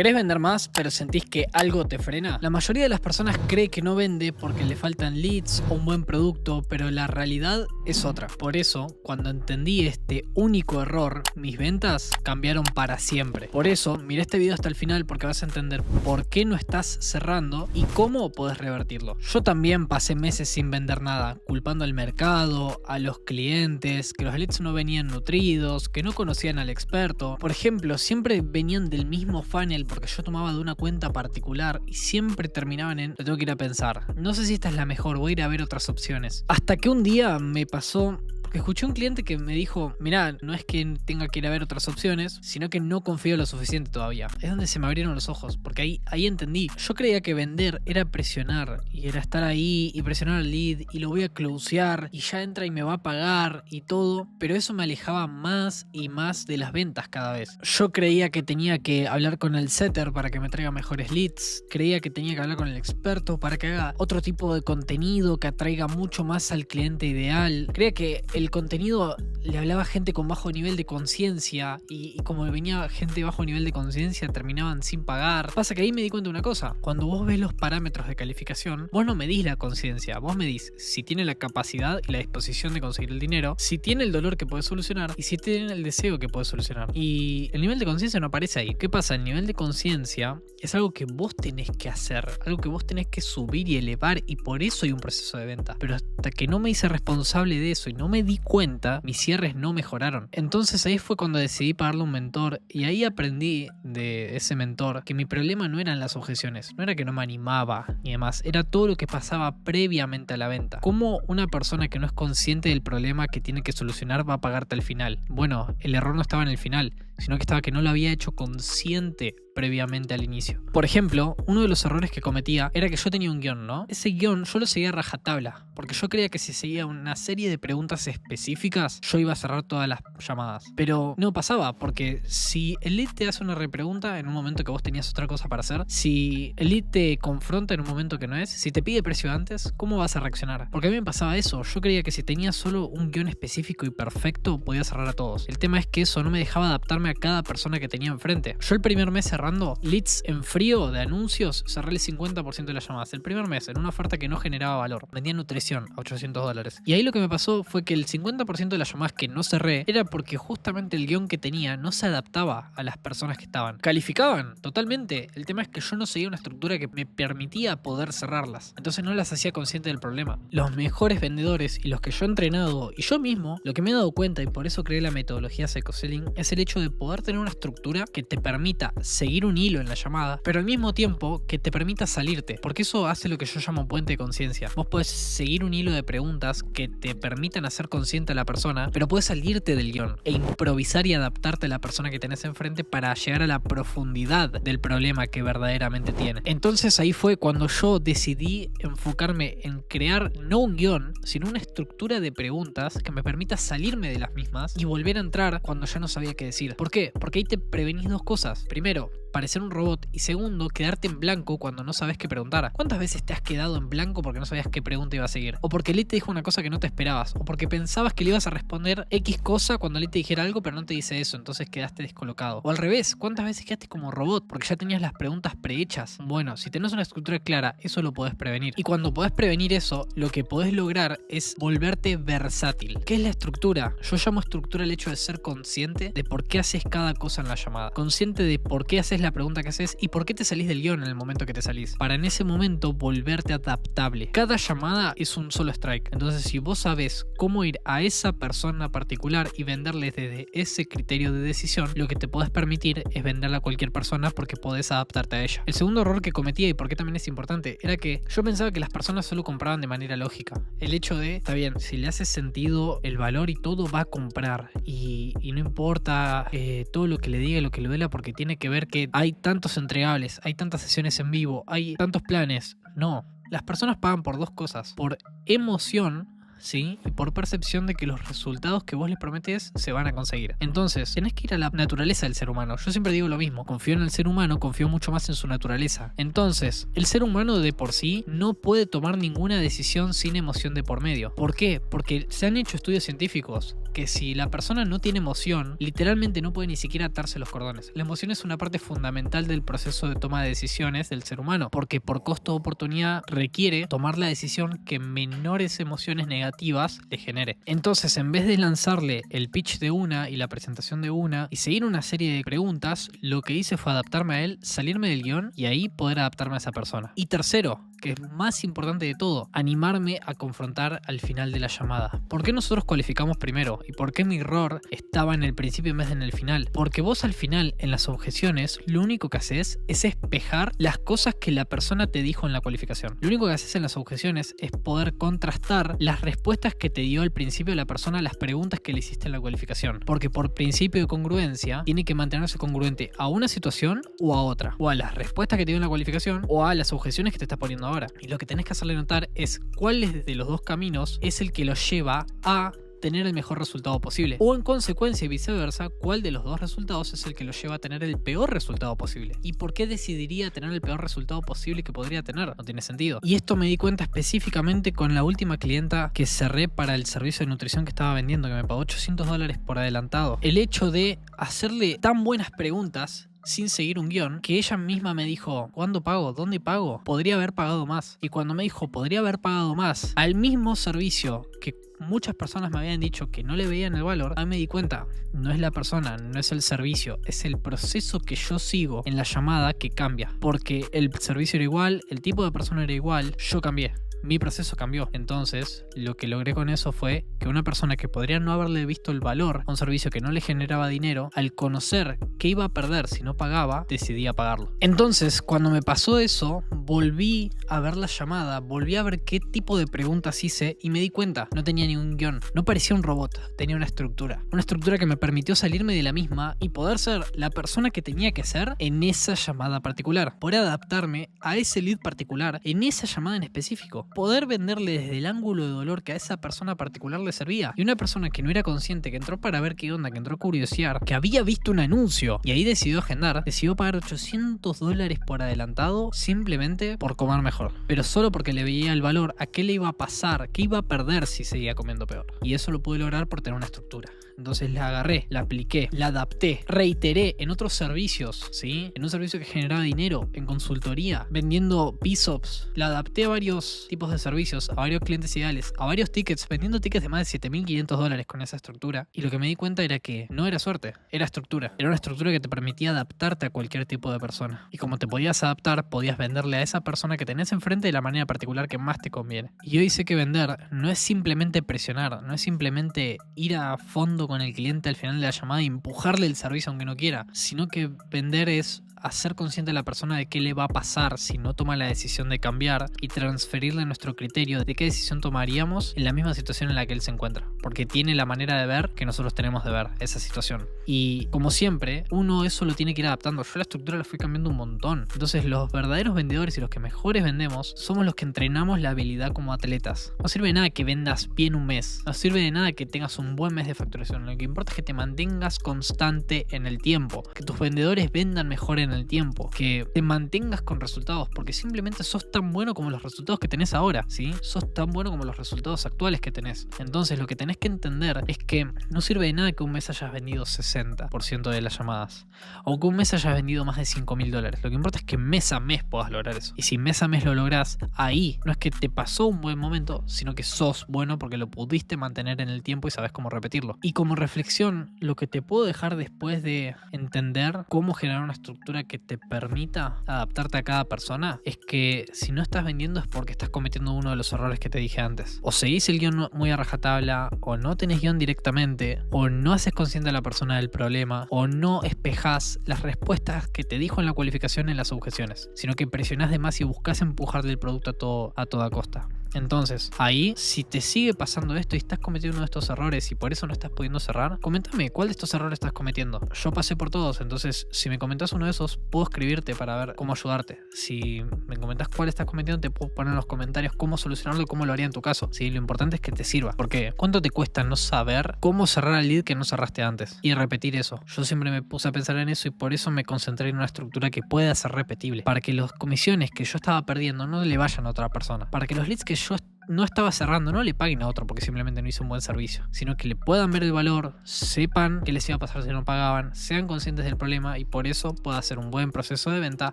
¿Querés vender más, pero sentís que algo te frena? La mayoría de las personas cree que no vende porque le faltan leads o un buen producto, pero la realidad es otra. Por eso, cuando entendí este único error, mis ventas cambiaron para siempre. Por eso, mira este video hasta el final porque vas a entender por qué no estás cerrando y cómo podés revertirlo. Yo también pasé meses sin vender nada, culpando al mercado, a los clientes, que los leads no venían nutridos, que no conocían al experto. Por ejemplo, siempre venían del mismo funnel porque yo tomaba de una cuenta particular y siempre terminaban en lo tengo que ir a pensar. No sé si esta es la mejor, voy a ir a ver otras opciones. Hasta que un día me pasó que escuché un cliente que me dijo, mirá, no es que tenga que ir a ver otras opciones, sino que no confío lo suficiente todavía. Es donde se me abrieron los ojos, porque ahí entendí. Yo creía que vender era presionar, y era estar ahí y presionar al lead, y lo voy a closear, y ya entra y me va a pagar, y todo, pero eso me alejaba más y más de las ventas cada vez. Yo creía que tenía que hablar con el setter para que me traiga mejores leads, creía que tenía que hablar con el experto para que haga otro tipo de contenido que atraiga mucho más al cliente ideal. Creía que el contenido le hablaba a gente con bajo nivel de conciencia y como venía gente de bajo nivel de conciencia terminaban sin pagar. Pasa que ahí me di cuenta de una cosa, cuando vos ves los parámetros de calificación, vos no medís la conciencia, vos medís si tiene la capacidad y la disposición de conseguir el dinero, si tiene el dolor que puede solucionar y si tiene el deseo que puede solucionar. Y el nivel de conciencia no aparece ahí. ¿Qué pasa? El nivel de conciencia es algo que vos tenés que hacer, algo que vos tenés que subir y elevar, y por eso hay un proceso de venta. Pero hasta que no me hice responsable de eso y no me di cuenta, mis cierres no mejoraron. Entonces ahí fue cuando decidí pagarle un mentor, y ahí aprendí de ese mentor que mi problema no eran las objeciones, no era que no me animaba ni demás, era todo lo que pasaba previamente a la venta. ¿Cómo una persona que no es consciente del problema que tiene que solucionar va a pagarte al final? Bueno, el error no estaba en el final, sino que estaba que no lo había hecho consciente previamente al inicio. Por ejemplo, uno de los errores que cometía era que yo tenía un guión, ¿no? Ese guión yo lo seguía a rajatabla, porque yo creía que si seguía una serie de preguntas específicas, yo iba a cerrar todas las llamadas. Pero no pasaba, porque si el lead te hace una repregunta en un momento que vos tenías otra cosa para hacer, si el lead te confronta en un momento que no es, si te pide precio antes, ¿cómo vas a reaccionar? Porque a mí me pasaba eso, yo creía que si tenía solo un guión específico y perfecto, podía cerrar a todos. El tema es que eso no me dejaba adaptarme a cada persona que tenía enfrente. Yo el primer mes cerrando leads en frío de anuncios, cerré el 50% de las llamadas. El primer mes, en una oferta que no generaba valor. Vendía nutrición a $800. Y ahí lo que me pasó fue que el 50% de las llamadas que no cerré era porque justamente el guión que tenía no se adaptaba a las personas que estaban. Calificaban totalmente. El tema es que yo no seguía una estructura que me permitía poder cerrarlas. Entonces no las hacía consciente del problema. Los mejores vendedores y los que yo he entrenado y yo mismo, lo que me he dado cuenta, y por eso creé la metodología Psycho-Selling, es el hecho de poder tener una estructura que te permita seguir un hilo en la llamada, pero al mismo tiempo que te permita salirte, porque eso hace lo que yo llamo puente de conciencia. Vos podés seguir un hilo de preguntas que te permitan hacer consciente a la persona, pero podés salirte del guión e improvisar y adaptarte a la persona que tenés enfrente para llegar a la profundidad del problema que verdaderamente tiene. Entonces ahí fue cuando yo decidí enfocarme en crear no un guión, sino una estructura de preguntas que me permita salirme de las mismas y volver a entrar cuando ya no sabía qué decir. ¿Por qué? Porque ahí te prevenís dos cosas. Primero, parecer un robot, y segundo, quedarte en blanco cuando no sabes qué preguntar. ¿Cuántas veces te has quedado en blanco porque no sabías qué pregunta iba a seguir? O porque Lee te dijo una cosa que no te esperabas, o porque pensabas que le ibas a responder X cosa cuando Lee te dijera algo pero no te dice eso, entonces quedaste descolocado. O al revés, ¿cuántas veces quedaste como robot porque ya tenías las preguntas prehechas? Bueno, si tenés una estructura clara, eso lo podés prevenir. Y cuando podés prevenir eso, lo que podés lograr es volverte versátil. ¿Qué es la estructura? Yo llamo estructura el hecho de ser consciente de por qué haces cada cosa en la llamada. Consciente de por qué haces la pregunta que haces y por qué te salís del guión en el momento que te salís, para en ese momento volverte adaptable. Cada llamada es un solo strike, entonces si vos sabés cómo ir a esa persona particular y venderles desde ese criterio de decisión, lo que te podés permitir es venderla a cualquier persona porque podés adaptarte a ella. El segundo error que cometía, y por qué también es importante, era que yo pensaba que las personas solo compraban de manera lógica. El hecho de, está bien, si le hace sentido el valor y todo, va a comprar, y no importa todo lo que le diga y lo que le duela, porque tiene que ver que hay tantos entregables, hay tantas sesiones en vivo, hay tantos planes. No, las personas pagan por dos cosas: por emoción, ¿sí? Y por percepción de que los resultados que vos les prometés se van a conseguir. Entonces, tenés que ir a la naturaleza del ser humano. Yo siempre digo lo mismo, confío en el ser humano, confío mucho más en su naturaleza. Entonces, el ser humano de por sí no puede tomar ninguna decisión sin emoción de por medio. ¿Por qué? Porque se han hecho estudios científicos que si la persona no tiene emoción, literalmente no puede ni siquiera atarse los cordones. La emoción es una parte fundamental del proceso de toma de decisiones del ser humano, porque por costo de oportunidad requiere tomar la decisión que menores emociones negativas le genere. Entonces, en vez de lanzarle el pitch de una y la presentación de una y seguir una serie de preguntas, lo que hice fue adaptarme a él, salirme del guión y ahí poder adaptarme a esa persona. Y tercero, que es más importante de todo, animarme a confrontar al final de la llamada. ¿Por qué nosotros cualificamos primero? ¿Y por qué mi error estaba en el principio en vez de en el final? Porque vos al final, en las objeciones, lo único que haces es espejar las cosas que la persona te dijo en la cualificación. Lo único que haces en las objeciones es poder contrastar las respuestas que te dio al principio la persona a las preguntas que le hiciste en la cualificación. Porque por principio de congruencia, tiene que mantenerse congruente a una situación o a otra. O a las respuestas que te dio en la cualificación o a las objeciones que te estás poniendo ahora. Y lo que tenés que hacerle notar es cuál de los dos caminos es el que los lleva a tener el mejor resultado posible. O en consecuencia y viceversa, cuál de los dos resultados es el que lo lleva a tener el peor resultado posible. ¿Y por qué decidiría tener el peor resultado posible que podría tener? No tiene sentido. Y esto me di cuenta específicamente con la última clienta que cerré para el servicio de nutrición que estaba vendiendo, que me pagó $800 por adelantado. El hecho de hacerle tan buenas preguntas sin seguir un guión, que ella misma me dijo, ¿cuándo pago? ¿Dónde pago? Podría haber pagado más. Y cuando me dijo, podría haber pagado más al mismo servicio que muchas personas me habían dicho que no le veían el valor, ahí me di cuenta, no es la persona, no es el servicio, es el proceso que yo sigo en la llamada que cambia. Porque el servicio era igual, el tipo de persona era igual, yo cambié. Mi proceso cambió. Entonces, lo que logré con eso fue que una persona que podría no haberle visto el valor a un servicio que no le generaba dinero, al conocer que iba a perder si no pagaba, decidía pagarlo. Entonces, cuando me pasó eso, volví a ver la llamada, volví a ver qué tipo de preguntas hice y me di cuenta, no tenía ni un guión, no parecía un robot, tenía una estructura. Una estructura que me permitió salirme de la misma y poder ser la persona que tenía que ser en esa llamada particular. Poder adaptarme a ese lead particular en esa llamada en específico. Poder venderle desde el ángulo de dolor que a esa persona particular le servía. Y una persona que no era consciente, que entró para ver qué onda, que entró a curiosear, que había visto un anuncio y ahí decidió agendar, decidió pagar $800 por adelantado simplemente por comer mejor. Pero solo porque le veía el valor a qué le iba a pasar, qué iba a perder si seguía comiendo peor. Y eso lo pude lograr por tener una estructura. Entonces la agarré, la apliqué, la adapté, reiteré en otros servicios, ¿sí? En un servicio que generaba dinero, en consultoría, vendiendo PSOPs. La adapté a varios tipos de servicios, a varios clientes ideales, a varios tickets, vendiendo tickets de más de $7.500 con esa estructura. Y lo que me di cuenta era que no era suerte, era estructura. Era una estructura que te permitía adaptarte a cualquier tipo de persona. Y como te podías adaptar, podías venderle a esa persona que tenés enfrente de la manera particular que más te conviene. Y hoy sé que vender no es simplemente presionar, no es simplemente ir a fondo con el cliente al final de la llamada y empujarle el servicio aunque no quiera, sino que vender es hacer consciente a la persona de qué le va a pasar si no toma la decisión de cambiar y transferirle nuestro criterio de qué decisión tomaríamos en la misma situación en la que él se encuentra, porque tiene la manera de ver que nosotros tenemos de ver esa situación. Y como siempre, uno eso lo tiene que ir adaptando. Yo la estructura la fui cambiando un montón. Entonces los verdaderos vendedores y los que mejores vendemos somos los que entrenamos la habilidad como atletas. No sirve de nada que vendas bien un mes, no sirve de nada que tengas un buen mes de facturación. Lo que importa es que te mantengas constante en el tiempo, que tus vendedores vendan mejor en el tiempo, que te mantengas con resultados, porque simplemente sos tan bueno como los resultados que tenés ahora, ¿sí? Sos tan bueno como los resultados actuales que tenés. Entonces lo que tenés que entender es que no sirve de nada que un mes hayas vendido 60% de las llamadas o que un mes hayas vendido más de $5.000. Lo que importa es que mes a mes puedas lograr eso. Y si mes a mes lo lográs, ahí no es que te pasó un buen momento, sino que sos bueno porque lo pudiste mantener en el tiempo y sabes cómo repetirlo. Y como reflexión, lo que te puedo dejar después de entender cómo generar una estructura que te permita adaptarte a cada persona es que si no estás vendiendo es porque estás cometiendo uno de los errores que te dije antes. O seguís el guión muy a rajatabla, o no tenés guión directamente, o no haces consciente a la persona del problema, o no espejás las respuestas que te dijo en la cualificación en las objeciones, sino que presionás de más y buscas empujarle el producto a toda costa. Entonces, ahí, si te sigue pasando esto y estás cometiendo uno de estos errores y por eso no estás pudiendo cerrar, coméntame cuál de estos errores estás cometiendo. Yo pasé por todos, entonces si me comentás uno de esos, puedo escribirte para ver cómo ayudarte. Si me comentás cuál estás cometiendo, te puedo poner en los comentarios cómo solucionarlo y cómo lo haría en tu caso. ¿Sí? Lo importante es que te sirva, porque ¿cuánto te cuesta no saber cómo cerrar al lead que no cerraste antes? Y repetir eso. Yo siempre me puse a pensar en eso y por eso me concentré en una estructura que pueda ser repetible, para que las comisiones que yo estaba perdiendo no le vayan a otra persona, para que los leads que yo no estaba cerrando, no le paguen a otro porque simplemente no hizo un buen servicio, sino que le puedan ver el valor, sepan qué les iba a pasar si no pagaban, sean conscientes del problema y por eso pueda hacer un buen proceso de venta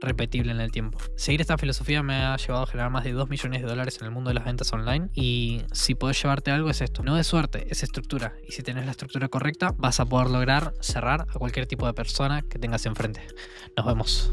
repetible en el tiempo. Seguir esta filosofía me ha llevado a generar más de $2 millones en el mundo de las ventas online, y si podés llevarte algo es esto: no es suerte, es estructura, y si tenés la estructura correcta vas a poder lograr cerrar a cualquier tipo de persona que tengas enfrente. Nos vemos.